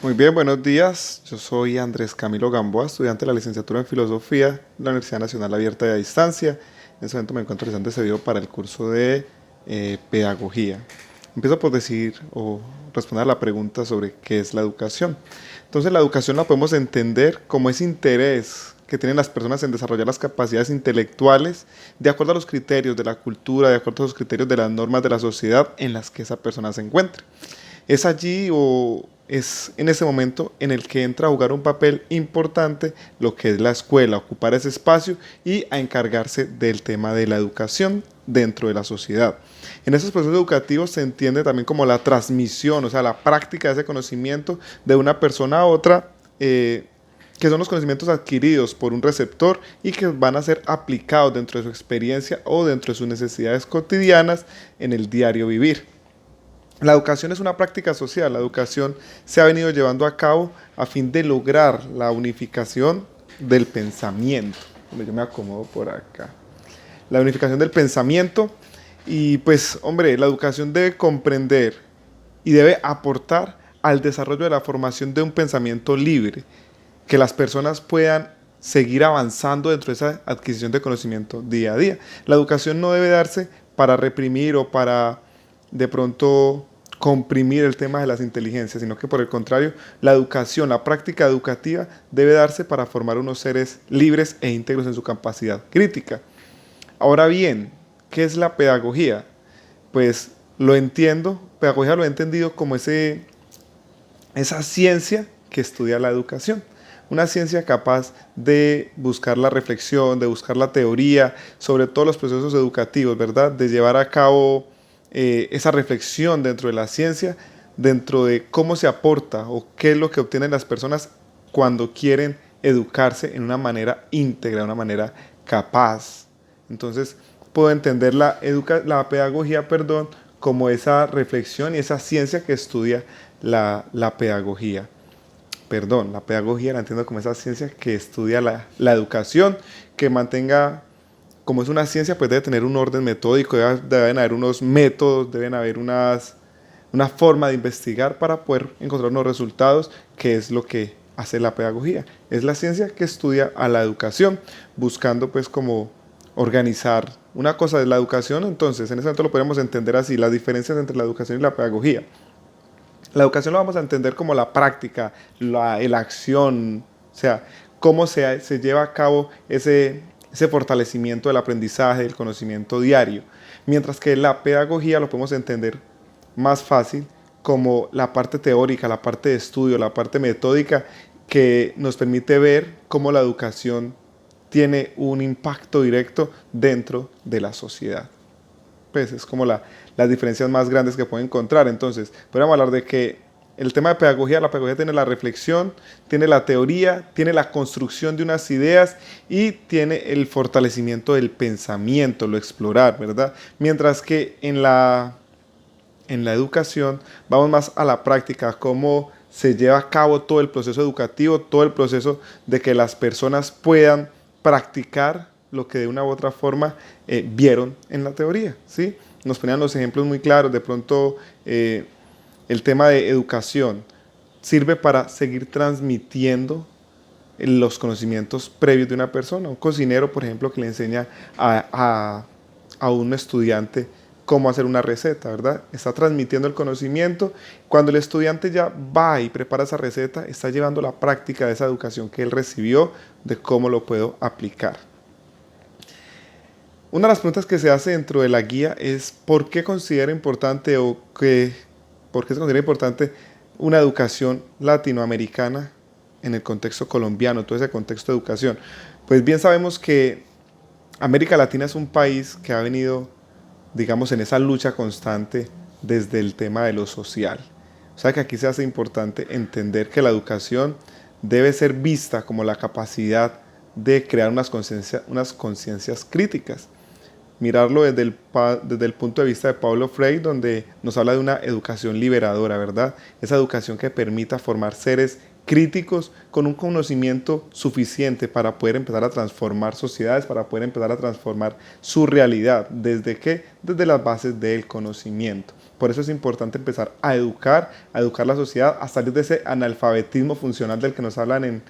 Muy bien, buenos días. Yo soy Andrés Camilo Gamboa, estudiante de la licenciatura en Filosofía de la Universidad Nacional Abierta y a Distancia. En este momento me encuentro realizando ese video para el curso de Pedagogía. Empiezo por decir o responder a la pregunta sobre qué es la educación. Entonces, la educación la podemos entender como ese interés que tienen las personas en desarrollar las capacidades intelectuales de acuerdo a los criterios de la cultura, de acuerdo a los criterios de las normas de la sociedad en las que esa persona se encuentre. Es allí o es en ese momento en el que entra a jugar un papel importante lo que es la escuela, ocupar ese espacio y a encargarse del tema de la educación dentro de la sociedad. En esos procesos educativos se entiende también como la transmisión, o sea, la práctica de ese conocimiento de una persona a otra, que son los conocimientos adquiridos por un receptor y que van a ser aplicados dentro de su experiencia o dentro de sus necesidades cotidianas en el diario vivir. La educación es una práctica social, la educación se ha venido llevando a cabo a fin de lograr la unificación del pensamiento. Yo me acomodo por acá. La unificación del pensamiento y pues, hombre, la educación debe comprender y debe aportar al desarrollo de la formación de un pensamiento libre, que las personas puedan seguir avanzando dentro de esa adquisición de conocimiento día a día. La educación no debe darse para reprimir o para de pronto comprimir el tema de las inteligencias, sino que por el contrario, la educación, la práctica educativa debe darse para formar unos seres libres e íntegros en su capacidad crítica. Ahora bien, ¿qué es la pedagogía? Pues lo entiendo, pedagogía lo he entendido como esa ciencia que estudia la educación. Una ciencia capaz de buscar la reflexión, de buscar la teoría sobre todos los procesos educativos, ¿verdad? De llevar a cabo esa reflexión dentro de la ciencia, dentro de cómo se aporta o qué es lo que obtienen las personas cuando quieren educarse en una manera íntegra, de una manera capaz. Entonces, puedo entender la pedagogía, perdón, como esa reflexión y esa ciencia que estudia la pedagogía. Perdón, la pedagogía la entiendo como esa ciencia que estudia la educación, que mantenga, como es una ciencia, pues debe tener un orden metódico, deben haber unos métodos, deben haber una forma de investigar para poder encontrar unos resultados, que es lo que hace la pedagogía. Es la ciencia que estudia a la educación, buscando pues como organizar una cosa de la educación. Entonces, en ese momento lo podemos entender así, las diferencias entre la educación y la pedagogía. La educación lo vamos a entender como la práctica, la acción, o sea, cómo se lleva a cabo ese fortalecimiento del aprendizaje, del conocimiento diario. Mientras que la pedagogía lo podemos entender más fácil como la parte teórica, la parte de estudio, la parte metódica que nos permite ver cómo la educación tiene un impacto directo dentro de la sociedad. Pues es como las diferencias más grandes que pueden encontrar. Entonces, podríamos hablar de que el tema de pedagogía, la pedagogía tiene la reflexión, tiene la teoría, tiene la construcción de unas ideas y tiene el fortalecimiento del pensamiento, lo explorar, ¿verdad? Mientras que en la educación vamos más a la práctica, cómo se lleva a cabo todo el proceso educativo, todo el proceso de que las personas puedan practicar lo que de una u otra forma vieron en la teoría, ¿sí? Nos ponían los ejemplos muy claros, de pronto el tema de educación sirve para seguir transmitiendo los conocimientos previos de una persona. Un cocinero, por ejemplo, que le enseña a un estudiante cómo hacer una receta, ¿verdad? Está transmitiendo el conocimiento. Cuando el estudiante ya va y prepara esa receta, está llevando la práctica de esa educación que él recibió, de cómo lo puedo aplicar. Una de las preguntas que se hace dentro de la guía es ¿por qué considera importante por qué se considera importante una educación latinoamericana en el contexto colombiano, todo ese contexto de educación? Pues bien sabemos que América Latina es un país que ha venido, digamos, en esa lucha constante desde el tema de lo social. O sea que aquí se hace importante entender que la educación debe ser vista como la capacidad de crear unas conciencias críticas. Mirarlo desde el punto de vista de Paulo Freire, donde nos habla de una educación liberadora, ¿verdad? Esa educación que permita formar seres críticos, con un conocimiento suficiente para poder empezar a transformar sociedades, para poder empezar a transformar su realidad. ¿Desde qué? Desde las bases del conocimiento. Por eso es importante empezar a educar la sociedad, a salir de ese analfabetismo funcional del que nos hablan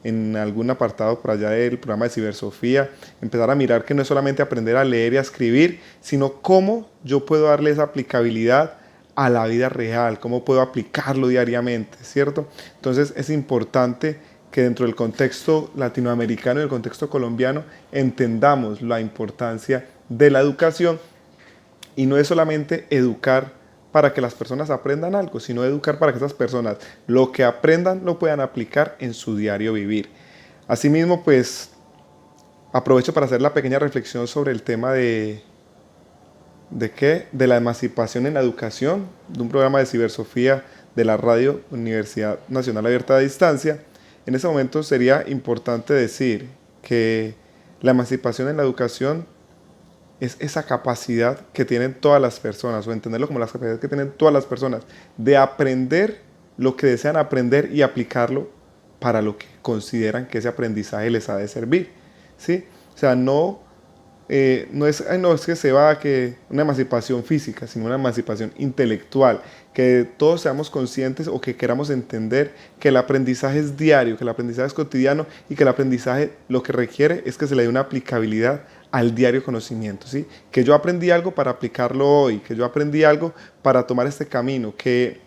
en algún apartado por allá del programa de Cibersofía, empezar a mirar que no es solamente aprender a leer y a escribir, sino cómo yo puedo darle esa aplicabilidad a la vida real, cómo puedo aplicarlo diariamente, ¿cierto? Entonces es importante que dentro del contexto latinoamericano y el contexto colombiano entendamos la importancia de la educación, y no es solamente educar para que las personas aprendan algo, sino educar para que esas personas lo que aprendan lo puedan aplicar en su diario vivir. Asimismo, pues aprovecho para hacer la pequeña reflexión sobre el tema de la emancipación en la educación, de un programa de Cibersofía de la Radio Universidad Nacional Abierta a Distancia. En ese momento sería importante decir que la emancipación en la educación es esa capacidad que tienen todas las personas, o entenderlo como la capacidad que tienen todas las personas, de aprender lo que desean aprender y aplicarlo para lo que consideran que ese aprendizaje les ha de servir, ¿sí? O sea, no es que se va a que una emancipación física, sino una emancipación intelectual, que todos seamos conscientes o que queramos entender que el aprendizaje es diario, que el aprendizaje es cotidiano y que el aprendizaje lo que requiere es que se le dé una aplicabilidad al diario conocimiento, ¿sí? Que yo aprendí algo para aplicarlo hoy, que yo aprendí algo para tomar este camino, que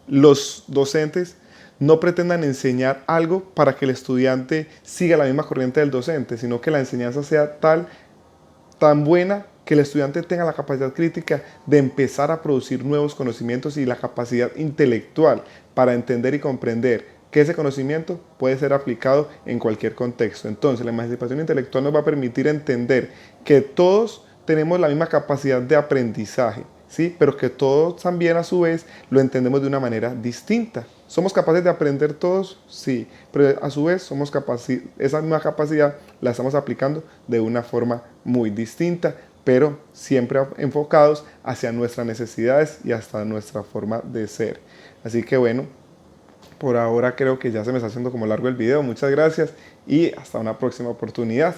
los docentes no pretendan enseñar algo para que el estudiante siga la misma corriente del docente, sino que la enseñanza sea tan buena que el estudiante tenga la capacidad crítica de empezar a producir nuevos conocimientos y la capacidad intelectual para entender y comprender que ese conocimiento puede ser aplicado en cualquier contexto. Entonces, la emancipación intelectual nos va a permitir entender que todos tenemos la misma capacidad de aprendizaje, ¿sí? Pero que todos también a su vez lo entendemos de una manera distinta. ¿Somos capaces de aprender todos? Sí, pero a su vez esa misma capacidad la estamos aplicando de una forma muy distinta, pero siempre enfocados hacia nuestras necesidades y hasta nuestra forma de ser. Así que bueno, por ahora creo que ya se me está haciendo como largo el video. Muchas gracias y hasta una próxima oportunidad.